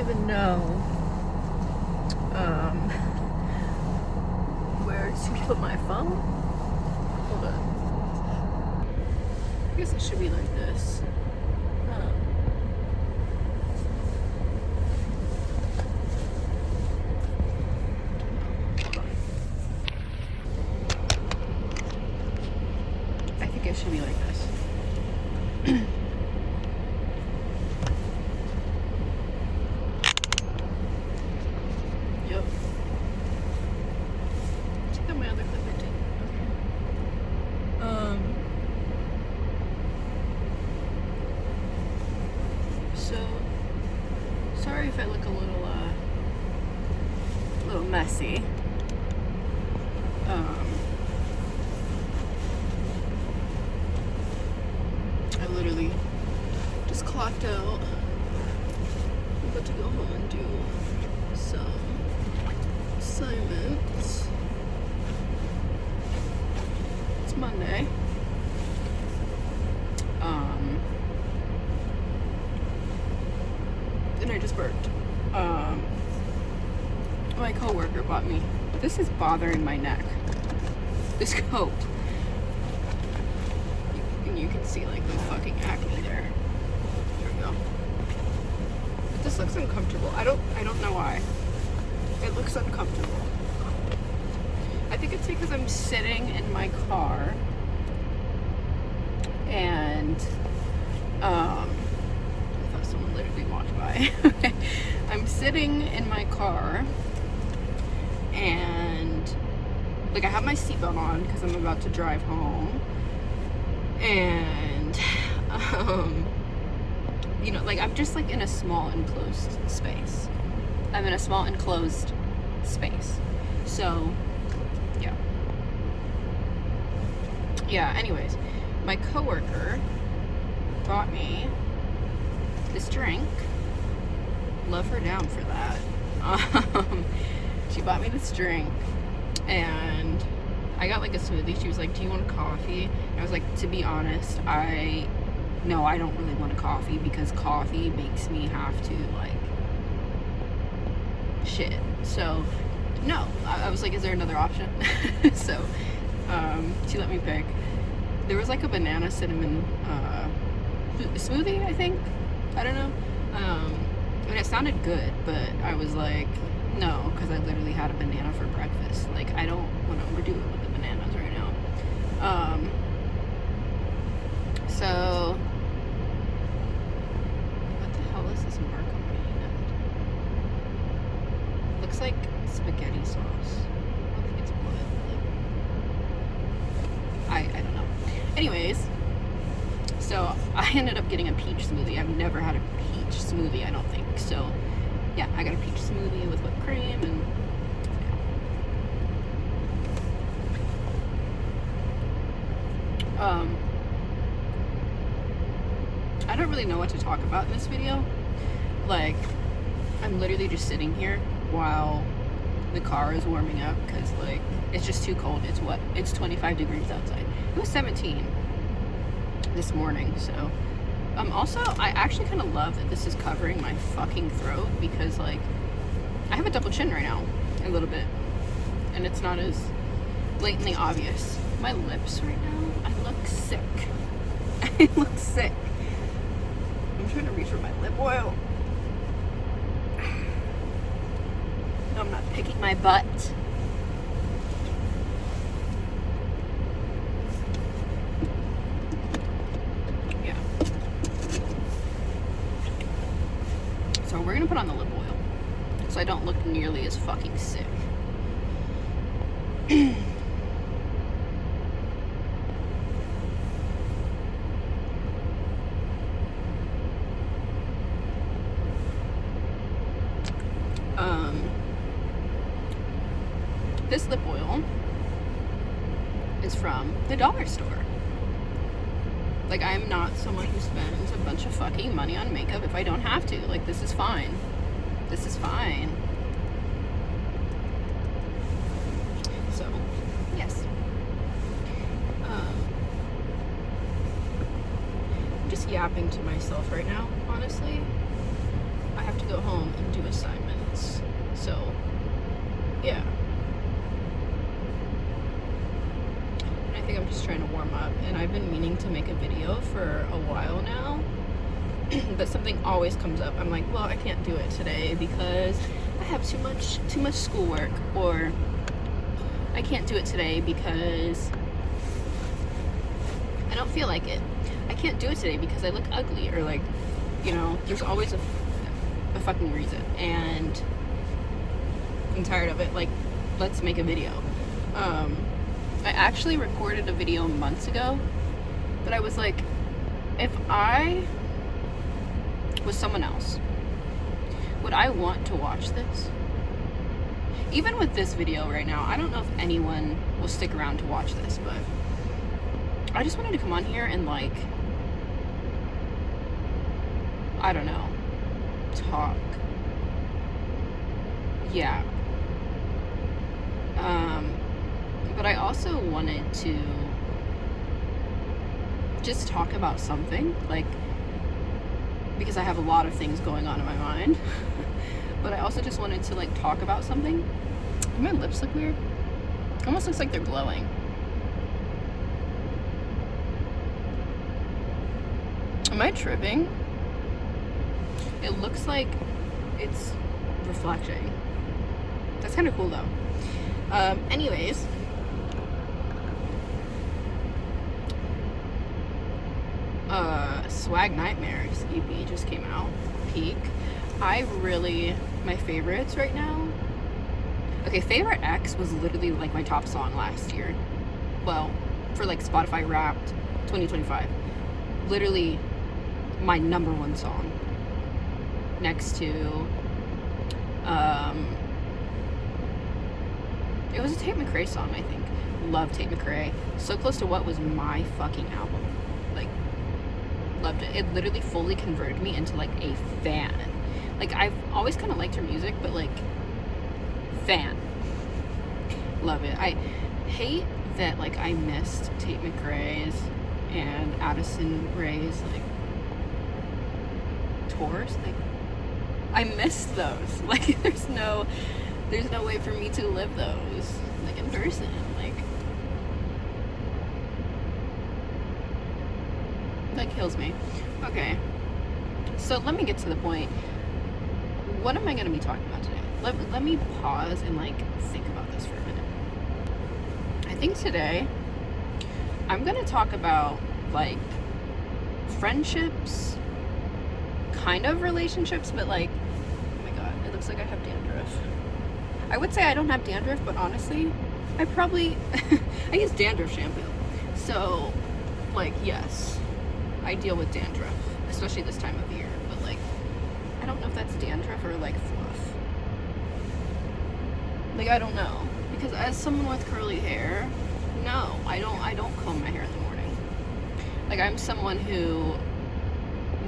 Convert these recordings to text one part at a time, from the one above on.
even know where to put my phone. Hold on. I guess it should be like this. Hold on. I think it should be like this. Yep. Check out my other clip I did. Okay. So sorry if I look a little messy. I literally just clocked out. I'm about to go home and do some assignments. It's Monday. And I just burped. My coworker bought me. This is bothering my neck. This coat. And you can see like the fucking acne there. There we go. But this looks uncomfortable. I don't know why. It looks uncomfortable. I think it's because I'm sitting in my car and I thought someone literally walked by. I'm sitting in my car and like I have my seatbelt on because I'm about to drive home, and you know, like I'm just like in a small enclosed space. I'm in a small enclosed space. So yeah, anyways, my coworker bought me this drink. Love her down for that. She bought me this drink and I got like a smoothie. She was like, do you want a coffee? And I was like, to be honest, no, I don't really want a coffee because coffee makes me have to like shit. So no, I was like, is there another option? So she let me pick. There was like a banana cinnamon smoothie, I think. I don't know. And it sounded good, but I was like, no, because I literally had a banana for breakfast. Like, I don't want to overdo it with the bananas right now. So what the hell is this mark on my hand? Looks like spaghetti sauce. I don't think it's blood. I don't know. Anyways, so I ended up getting a peach smoothie. I've never had a peach smoothie, I don't think. So yeah, I got a peach smoothie with whipped cream and I don't really know what to talk about in this video. Like, I'm literally just sitting here while the car is warming up because like it's just too cold. It's what? It's 25 degrees outside. It was 17 this morning. So also I actually kind of love that this is covering my fucking throat because like I have a double chin right now a little bit and it's not as blatantly obvious. My lips right now, I look sick. I look sick. I'm trying to reach for my lip oil. No, I'm not picking my butt. Yeah. So we're gonna put on the lip oil so I don't look nearly as fucking sick. This lip oil is from the dollar store. Like, I'm not someone who spends a bunch of fucking money on makeup if I don't have to. Like, this is fine. This is fine. So, yes. I'm just yapping to myself right now, honestly. I have to go home and do assignments. So, yeah. And I think I'm just trying to warm up, and I've been meaning to make a video for a while now, but something always comes up. I'm like, well, I can't do it today because I have too much schoolwork, or I can't do it today because I don't feel like it. I can't do it today because I look ugly, or like, you know, there's always a fucking reason, and I'm tired of it. Like, let's make a video. I actually recorded a video months ago, but I was like, if I was someone else, would I want to watch this? Even with this video right now, I don't know if anyone will stick around to watch this, but I just wanted to come on here and, like, I don't know, talk. Yeah. But I also wanted to just talk about something, like, because I have a lot of things going on in my mind. But I also just wanted to, like, talk about something. Do my lips look weird? Almost looks like they're glowing. Am I tripping? It looks like it's reflecting. That's kind of cool, though. Anyways. Swag Nightmares EP just came out. Peak. My favorites right now. Okay, Favorite X was literally like my top song last year. Well, for like Spotify Wrapped 2025. Literally my number one song. Next to, it was a Tate McRae song, I think. Love Tate McRae. So Close to What was my fucking album. Like, loved it. It literally fully converted me into, like, a fan. Like, I've always kind of liked her music, but, like, fan. Love it. I hate that, like, I missed Tate McRae's and Addison Rae's, like, tours. Like, I missed those. Like, there's no way for me to live those, like, in person. Like, that kills me. Okay, so let me get to the point. What am I going to be talking about today? Let me pause and, like, think about this for a minute. I think today I'm going to talk about, like, friendships, kind of relationships, but, like, oh my god, it looks like I have dandruff. I would say I don't have dandruff, but honestly, I probably I use dandruff shampoo. So, like, yes, I deal with dandruff, especially this time of year, but, like, I don't know if that's dandruff or, like, fluff. Like, I don't know, because as someone with curly hair, no, I don't comb my hair in the morning. Like, I'm someone who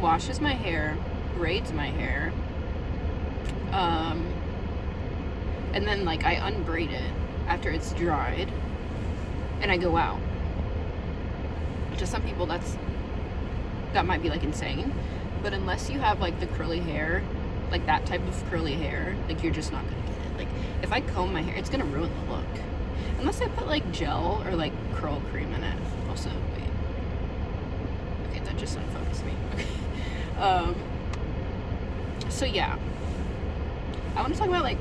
washes my hair, braids my hair, and then, like, I unbraid it after it's dried, and I go out. To some people, that might be, like, insane, but unless you have, like, the curly hair, like, that type of curly hair, like, you're just not gonna get it. Like, if I comb my hair, it's gonna ruin the look. Unless I put, like, gel or, like, curl cream in it. Also, wait. Okay, that just unfocused me. Okay. So, yeah. I want to talk about, like,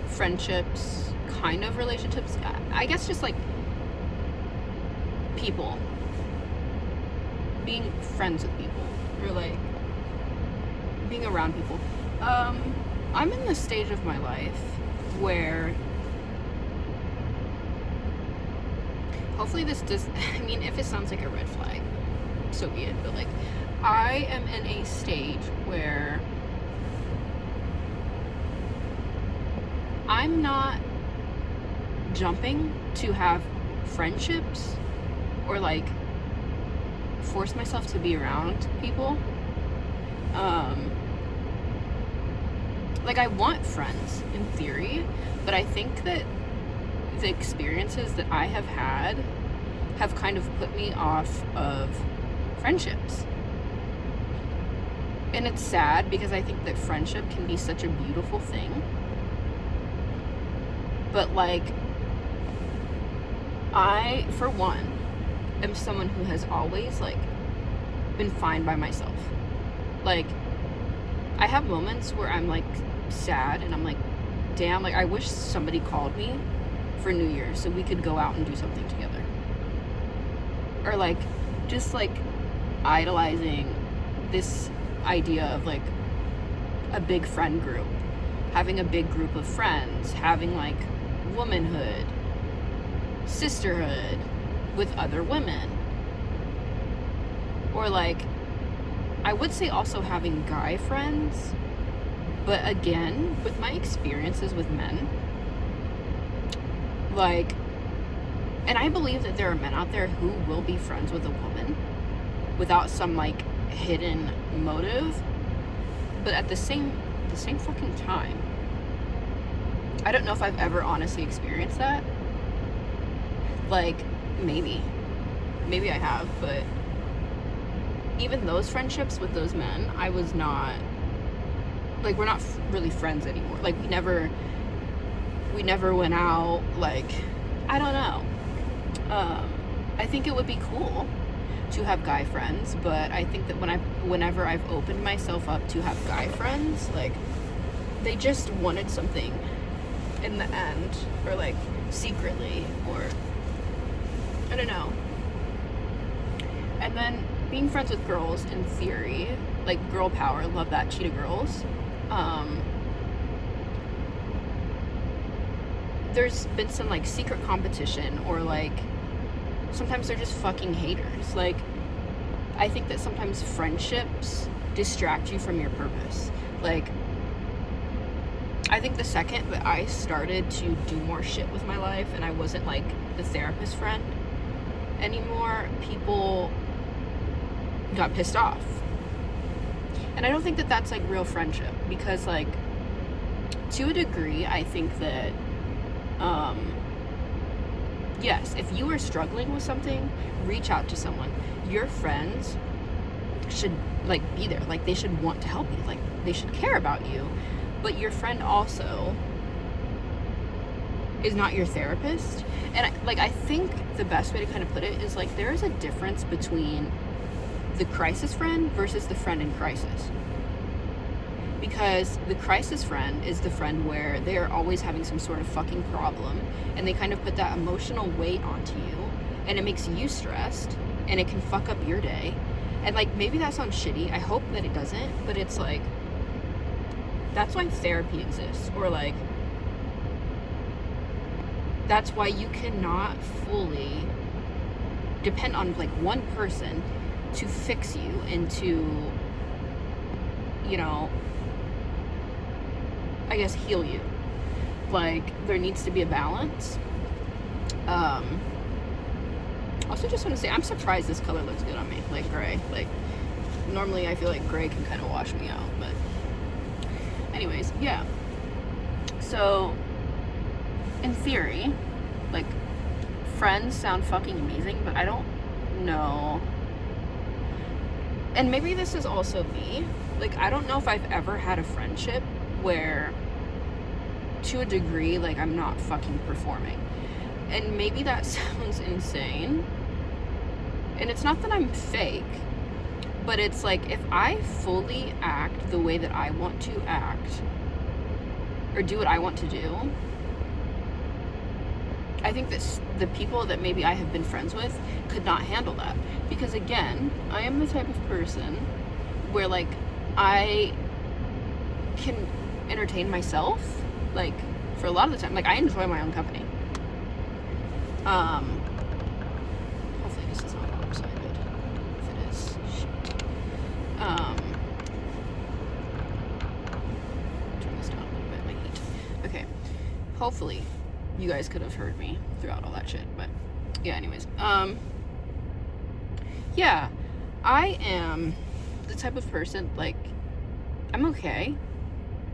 friendships, kind of relationships. I guess just, like, people. Being friends with people. Or, like, being around people. I'm in this stage of my life where hopefully this does, I mean, if it sounds like a red flag, so be it, but, like, I am in a stage where I'm not jumping to have friendships or, like, force myself to be around people. Like, I want friends in theory, but I think that the experiences that I have had have kind of put me off of friendships. And it's sad because I think that friendship can be such a beautiful thing. But, like, I, for one, am someone who has always, like, been fine by myself. Like, I have moments where I'm, like, sad and I'm like, damn, like, I wish somebody called me for New Year's so we could go out and do something together. Or, like, just, like, idolizing this idea of, like, a big friend group, having a big group of friends, having, like, womanhood, sisterhood with other women. Or, like, I would say also having guy friends, but again, with my experiences with men, like, and I believe that there are men out there who will be friends with a woman without some, like, hidden motive, but at the same fucking time, I don't know if I've ever honestly experienced that. Like, maybe I have, but even those friendships with those men, I was not, like, we're not really friends anymore. Like, we never went out. Like, I don't know. I think it would be cool to have guy friends, but I think that whenever I've opened myself up to have guy friends, like, they just wanted something in the end, or, like, secretly, or I don't know. And then being friends with girls, in theory, like, girl power, love that, cheetah girls. There's been some, like, secret competition, or, like, sometimes they're just fucking haters. Like, I think that sometimes friendships distract you from your purpose. Like, I think the second that I started to do more shit with my life and I wasn't, like, the therapist friend anymore, people got pissed off. And I don't think that that's, like, real friendship, because, like, to a degree, I think that yes, if you are struggling with something, reach out to someone. Your friends should, like, be there. Like, they should want to help you. Like, they should care about you. But your friend also is not your therapist. And, I think the best way to kind of put it is, like, there is a difference between the crisis friend versus the friend in crisis. Because the crisis friend is the friend where they are always having some sort of fucking problem, and they kind of put that emotional weight onto you, and it makes you stressed, and it can fuck up your day. And, like, maybe that sounds shitty. I hope that it doesn't, but it's, like, that's why therapy exists. Or, like, that's why you cannot fully depend on, like, one person to fix you and to, you know, I guess, heal you. Like, there needs to be a balance. Also, just want to say, I'm surprised this color looks good on me. Like, gray. Like, normally I feel like gray can kind of wash me out, but anyways, yeah. So, in theory, like, friends sound fucking amazing, but I don't know. And maybe this is also me. Like, I don't know if I've ever had a friendship where, to a degree, like, I'm not fucking performing. And maybe that sounds insane. And it's not that I'm fake, but it's like, if I fully act the way that I want to act, or do what I want to do, I think that the people that maybe I have been friends with could not handle that. Because, again, I am the type of person where, like, I can entertain myself, like, for a lot of the time. Like, I enjoy my own company. Hopefully this is not lopsided. If it is, shit. Turn this down a little bit, my heat. Okay. Hopefully you guys could have heard me throughout all that shit, but yeah, anyways. Yeah, I am the type of person, like, I'm okay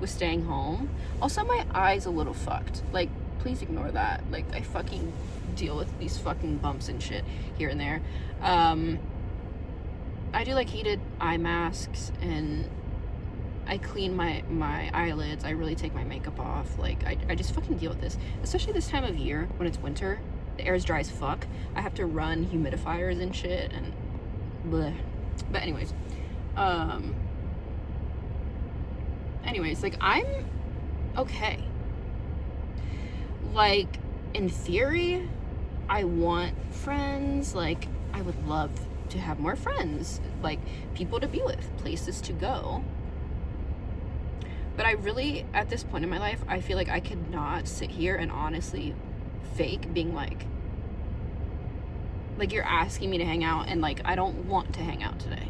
with staying home. Also, my eye's a little fucked. Like, please ignore that. Like, I fucking deal with these fucking bumps and shit here and there. I do, like, heated eye masks and I clean my eyelids. I really take my makeup off. Like, I just fucking deal with this. Especially this time of year when it's winter. The air is dry as fuck. I have to run humidifiers and shit and bleh. But anyways, like, I'm okay. Like, in theory, I want friends. Like, I would love to have more friends, like people to be with, places to go. But I really, at this point in my life, I feel like I could not sit here and honestly fake being like you're asking me to hang out and like I don't want to hang out today.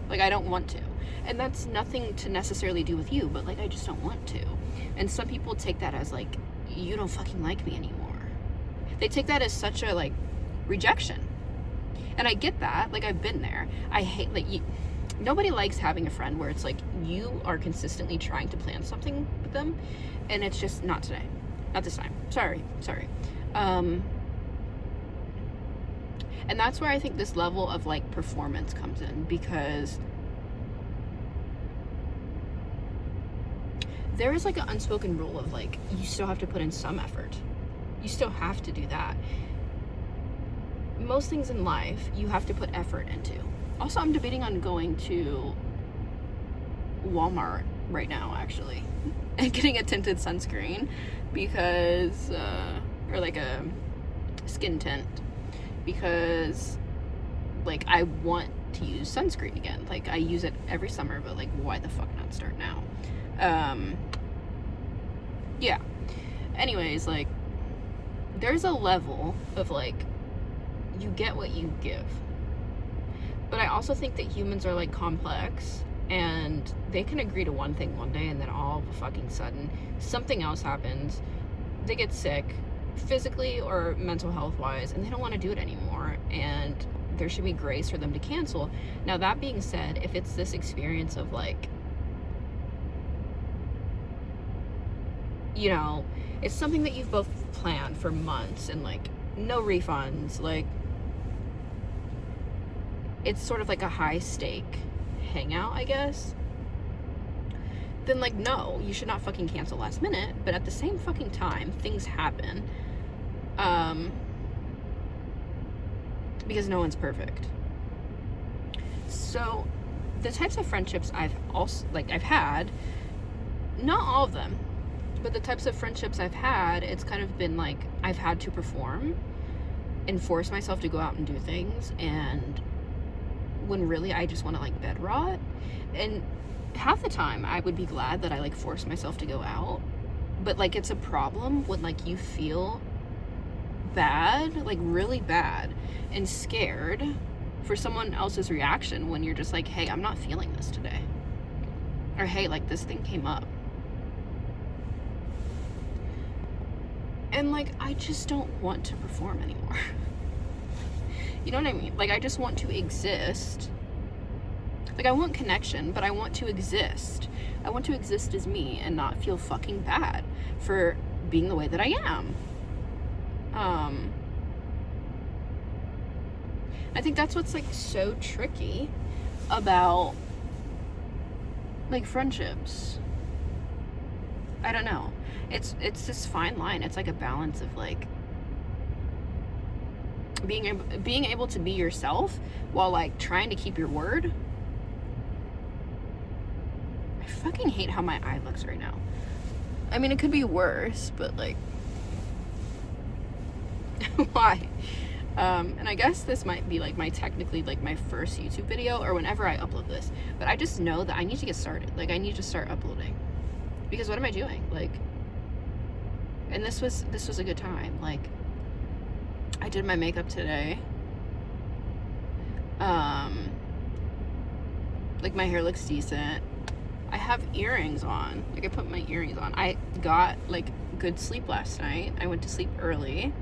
Like, I don't want to. And that's nothing to necessarily do with you, but like I just don't want to. And some people take that as like, you don't fucking like me anymore. They take that as such a like rejection. And I get that. Like, I've been there. I hate, like, nobody likes having a friend where it's like you are consistently trying to plan something with them and it's just not today, not this time, sorry. And that's where I think this level of like performance comes in, because there is like an unspoken rule of like, you still have to put in some effort. You still have to do that. Most things in life you have to put effort into. Also, I'm debating on going to Walmart right now, actually, and getting a tinted sunscreen because, or like a skin tint, because like I want to use sunscreen again. Like, I use it every summer, but like, why the fuck not start now? Yeah. Anyways, like, there's a level of like, you get what you give. But I also think that humans are like complex, and they can agree to one thing one day and then all of a fucking sudden something else happens. They get sick physically or mental health wise and they don't want to do it anymore, and there should be grace for them to cancel. Now, that being said, if it's this experience of like, you know, it's something that you've both planned for months and like no refunds, like it's sort of like a high stake hangout, I guess, then like, no, you should not fucking cancel last minute. But at the same fucking time, things happen, because no one's perfect. So the types of friendships I've had, not all of them, but the types of friendships I've had, it's kind of been like I've had to perform and force myself to go out and do things, and when really I just want to like bed rot. And half the time I would be glad that I like forced myself to go out, but like, it's a problem when like you feel bad, like really bad, and scared for someone else's reaction when you're just like, hey, I'm not feeling this today, or hey, like this thing came up. And like, I just don't want to perform anymore. You know what I mean? Like, I just want to exist. Like, I want connection, but I want to exist. I want to exist as me and not feel fucking bad for being the way that I am. I think that's what's like so tricky about like friendships. I don't know. It's this fine line. It's like a balance of like being able to be yourself while like trying to keep your word. I fucking hate how my eye looks right now. I mean, it could be worse, but like, why? And I guess this might be like technically my first YouTube video, or whenever I upload this, but I just know that I need to get started. Like, I need to start uploading, because what am I doing? Like, and this was a good time. Like, I did my makeup today. Like, my hair looks decent. I have earrings on. Like, I put my earrings on. I got like good sleep last night. I went to sleep early.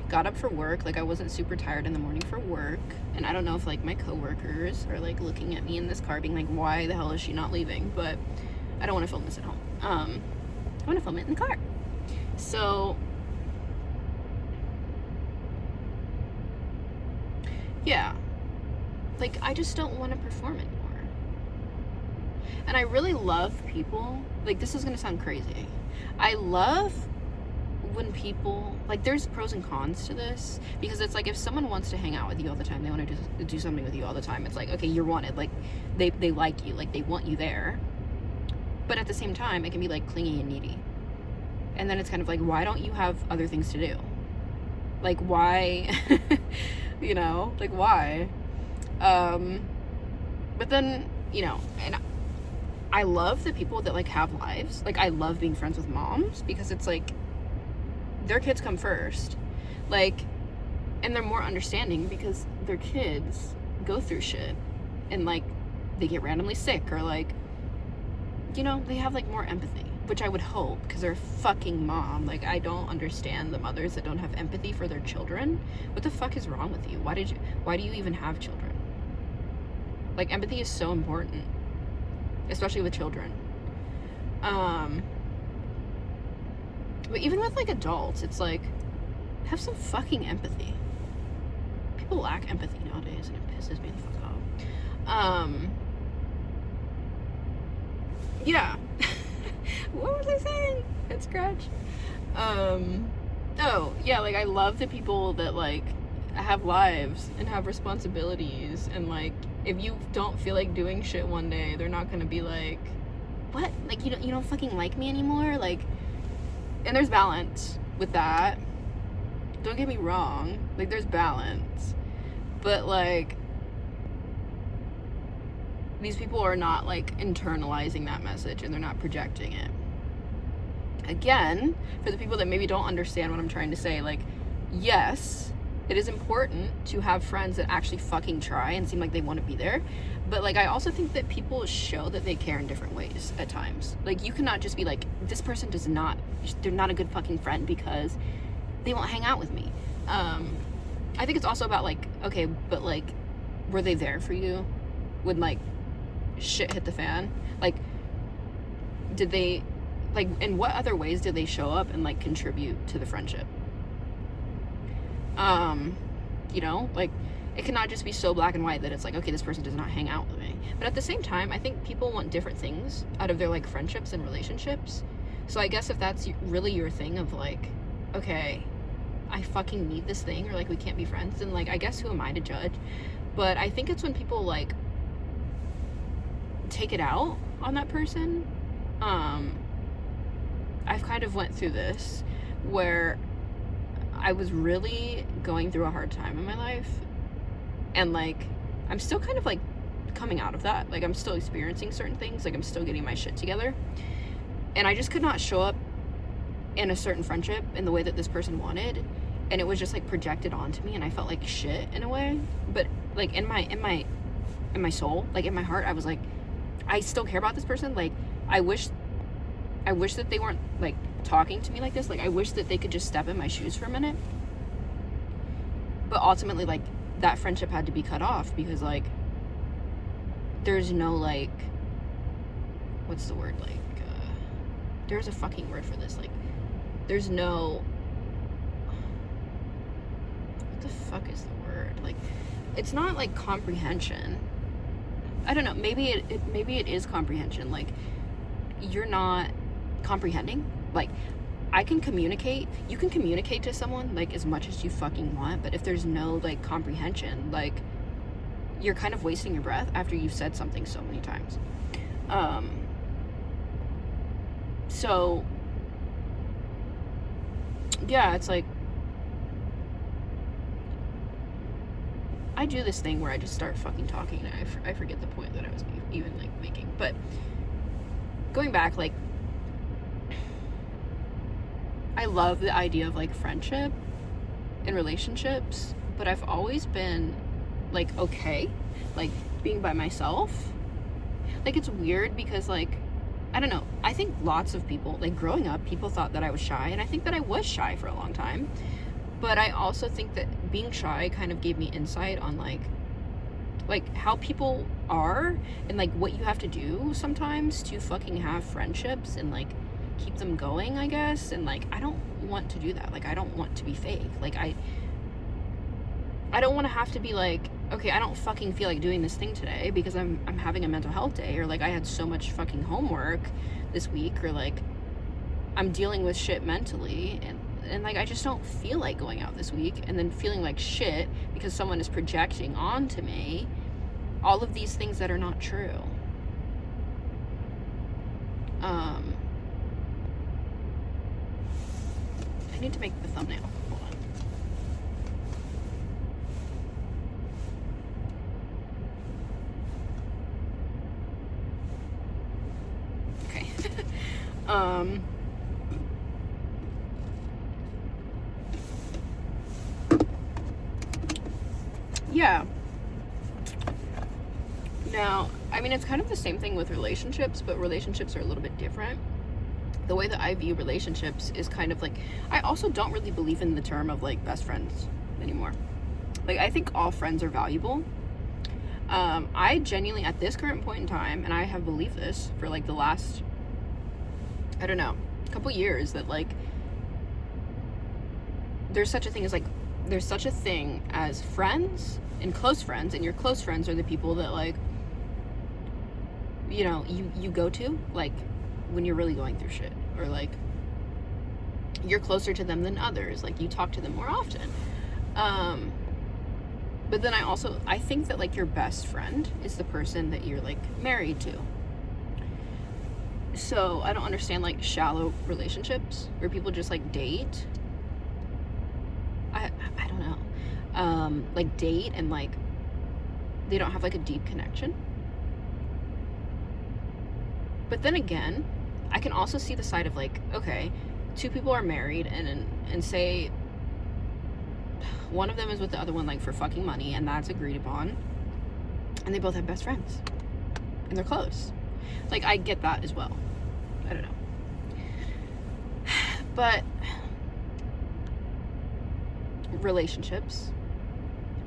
Got up for work. Like, I wasn't super tired in the morning for work. And I don't know if like my coworkers are like looking at me in this car being like, why the hell is she not leaving? But I don't want to film this at home. I want to film it in the car. So yeah, like, I just don't want to perform anymore. And I really love people, like, this is gonna sound crazy. I love when people, like, there's pros and cons to this, because it's like, if someone wants to hang out with you all the time, they want to do something with you all the time, it's like, okay, you're wanted, like, they like you, like, they want you there. But at the same time, it can be like clingy and needy. And then it's kind of like, why don't you have other things to do? Like, why? You know, like, why? But then, you know, and I love the people that, like, have lives. Like, I love being friends with moms, because it's like, their kids come first. Like, and they're more understanding because their kids go through shit. And, like, they get randomly sick, or, like, you know, they have, like, more empathy. Which I would hope, because they're a fucking mom. Like, I don't understand the mothers that don't have empathy for their children. What the fuck is wrong with you? Why do you even have children? Like, empathy is so important, especially with children. But even with, like, adults, it's like, have some fucking empathy. People lack empathy nowadays, and it pisses me the fuck off. Yeah. What was I saying? Head scratch. Oh, yeah, like, I love the people that, like, have lives and have responsibilities, and, like, if you don't feel like doing shit one day, they're not gonna be like, what? Like, you don't fucking like me anymore? Like, and there's balance with that. Don't get me wrong. Like, there's balance. But, like, these people are not, like, internalizing that message, and they're not projecting it. Again, for the people that maybe don't understand what I'm trying to say, like, yes, it is important to have friends that actually fucking try and seem like they want to be there. But, like, I also think that people show that they care in different ways at times. Like, you cannot just be like, this person they're not a good fucking friend because they won't hang out with me. I think it's also about, like, okay, but, like, were they there for you when, like, shit hit the fan? Like, did they, like, in what other ways did they show up and, like, contribute to the friendship? You know, like, it cannot just be so black and white that it's like, okay, this person does not hang out with me. But at the same time, I think people want different things out of their, like, friendships and relationships. So I guess if that's really your thing of, like, okay, I fucking need this thing, or, like, we can't be friends, then, like, I guess who am I to judge? But I think it's when people, like, take it out on that person. I've kind of went through this where I was really going through a hard time in my life, and, like, I'm still kind of, like, coming out of that. Like, I'm still experiencing certain things, like, I'm still getting my shit together, and I just could not show up in a certain friendship in the way that this person wanted, and it was just, like, projected onto me, and I felt like shit in a way. But, like, in my soul, like, in my heart, I was like, I still care about this person. Like, I wish that they weren't, like, talking to me like this. Like, I wish that they could just step in my shoes for a minute. But ultimately, like, that friendship had to be cut off because, like, there's no, like, what's the word? Like, there's a fucking word for this. Like, there's no, what the fuck is the word? Like, it's not, like, comprehension. I don't know. Maybe it is comprehension. Like, you're not comprehending. Like, I can communicate. You can communicate to someone, like, as much as you fucking want, but if there's no, like, comprehension, like, you're kind of wasting your breath after you've said something so many times. So, yeah, it's like, I do this thing where I just start fucking talking, and I forget the point that I was even, like, making. But going back, like, I love the idea of, like, friendship and relationships, but I've always been, like, okay, like, being by myself. Like, it's weird because, like, I don't know, I think lots of people, like, growing up, people thought that I was shy, and I think that I was shy for a long time. But I also think that being shy kind of gave me insight on, like, how people are, and, like, what you have to do sometimes to fucking have friendships and, like, keep them going, I guess. And, like, I don't want to do that. Like, I don't want to be fake. Like, I don't want to have to be, like, okay, I don't fucking feel like doing this thing today because I'm having a mental health day, or like I had so much fucking homework this week, or like I'm dealing with shit mentally, and like I just don't feel like going out this week, and then feeling like shit because someone is projecting onto me all of these things that are not true. I need to make the thumbnail. Hold on. Okay. Yeah. Now, I mean, it's kind of the same thing with relationships, but relationships are a little bit different. The way that I view relationships is kind of like, I also don't really believe in the term of like best friends anymore. Like, I think all friends are valuable. I genuinely, at this current point in time, and I have believed this for like the last, I don't know, couple years, that like there's such a thing as friends and close friends, and your close friends are the people that like, you know, you go to like when you're really going through shit, or like you're closer to them than others, like you talk to them more often. But then I think that like your best friend is the person that you're like married to. So I don't understand like shallow relationships where people just like date. I don't know. Like date and like they don't have like a deep connection. But then again, I can also see the side of like, okay, two people are married and say one of them is with the other one like for fucking money, and that's agreed upon, and they both have best friends and they're close. Like, I get that as well. I don't know. But relationships,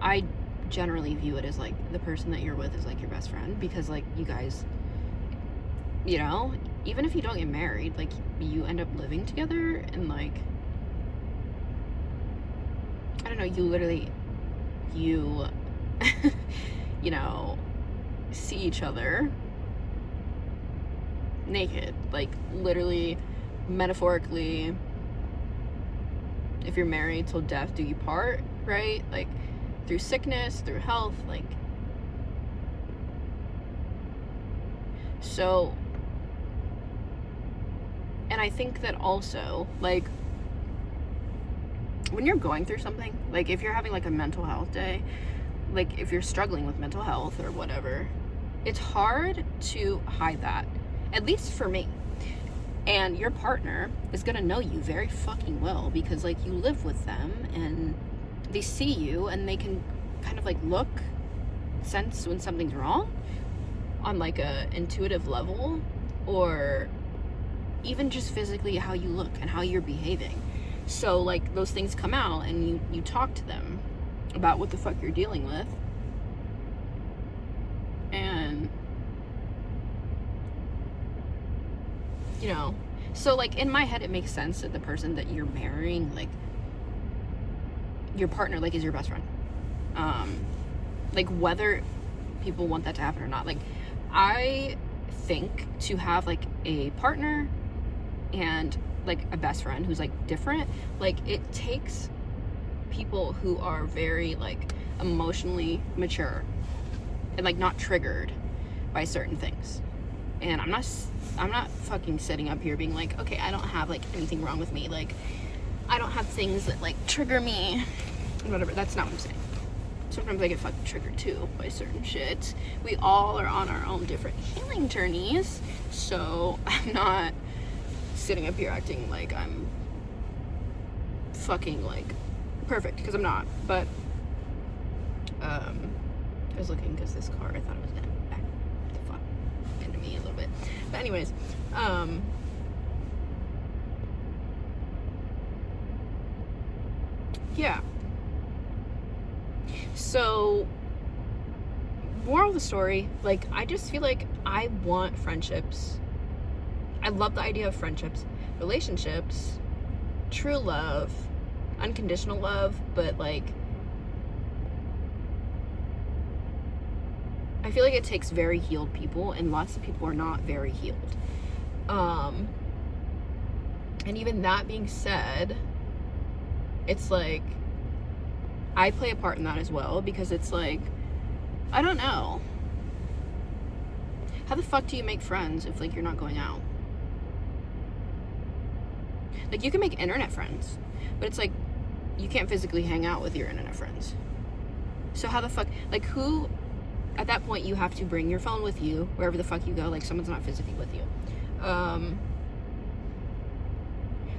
I generally view it as like the person that you're with is like your best friend, because like you guys, you know, even if you don't get married, like you end up living together, and like I don't know, you literally you know, see each other naked, like literally, metaphorically, if you're married till death do you part, right? Like through sickness, through health, like, so. And I think that also, like, when you're going through something, like if you're having like a mental health day, like if you're struggling with mental health or whatever, it's hard to hide that, at least for me. And your partner is gonna know you very fucking well, because like you live with them and they see you, and they can kind of like sense when something's wrong on like a intuitive level, or even just physically how you look and how you're behaving. So like those things come out, and you talk to them about what the fuck you're dealing with. And you know, so like in my head it makes sense that the person that you're marrying, like your partner, like is your best friend. Like whether people want that to happen or not, like I think to have like a partner and like a best friend who's like different, like it takes people who are very like emotionally mature and like not triggered by certain things. And I'm not fucking sitting up here being like, okay, I don't have like anything wrong with me, like I don't have things that like trigger me and whatever. That's not what I'm saying. Sometimes I get fucking triggered too by certain shit. We all are on our own different healing journeys, so I'm not sitting up here acting like I'm fucking like perfect, because I'm not. But I was looking because this car, I thought it was gonna back the fuck into me a little bit. But anyways, yeah. So, moral of the story, like, I just feel like I want friendships. I love the idea of friendships, relationships, true love, unconditional love, but like I feel like it takes very healed people, and lots of people are not very healed. And even that being said, it's like, I play a part in that as well, because it's like, I don't know. How the fuck do you make friends if, like, you're not going out? Like, you can make internet friends, but it's like, you can't physically hang out with your internet friends. So how the fuck, like, who, at that point, you have to bring your phone with you wherever the fuck you go, like, someone's not physically with you.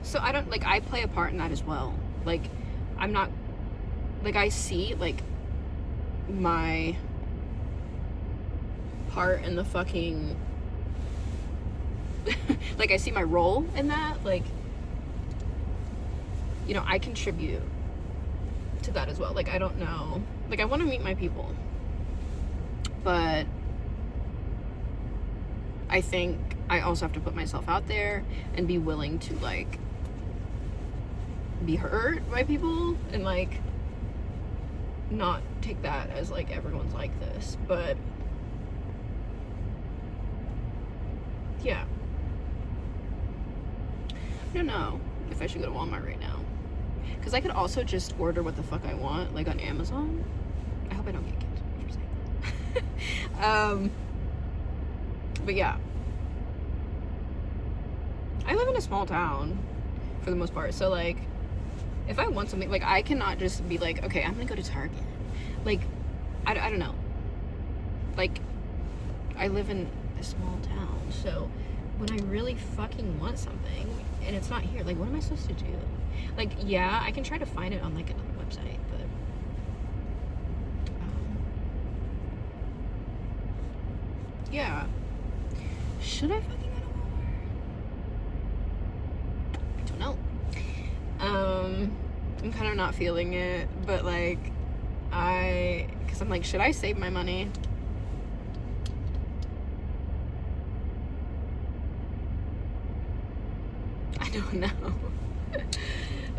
So I don't, like, I play a part in that as well. Like, I'm not, like, I see, like, my part in the fucking, like, I see my role in that, like, you know, I contribute to that as well. Like, I don't know, like, I want to meet my people, but I think I also have to put myself out there and be willing to, like, be hurt by people, and, like, not take that as, like, everyone's like this. But yeah, I don't know if I should go to Walmart right now, because I could also just order what the fuck I want, like, on Amazon. I hope I don't get kicked. But yeah, I live in a small town for the most part, so, like, if I want something, like, I cannot just be like, okay, I'm gonna go to Target. Like, I don't know. Like, I live in a small town, so when I really fucking want something and it's not here, like, what am I supposed to do? Like, yeah, I can try to find it on, like, another website, but yeah. Should I fucking go to Walmart? I don't know. I'm kind of not feeling it, but, like, because I'm like, should I save my money? I don't know.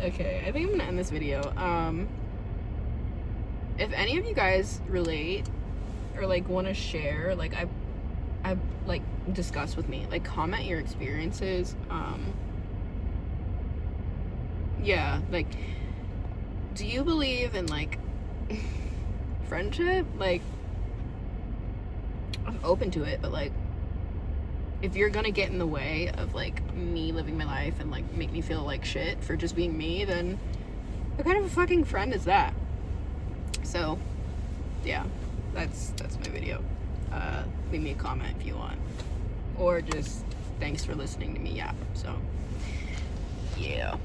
Okay, I think I'm gonna end this video. If any of you guys relate or, like, want to share, like, I like, discuss with me, like, comment your experiences. Yeah, like, do you believe in, like, friendship? Like, I'm open to it, but, like, if you're gonna get in the way of, like, me living my life and, like, make me feel like shit for just being me, then what kind of a fucking friend is that? So yeah, that's my video. Leave me a comment if you want, or just thanks for listening to me yap. So yeah.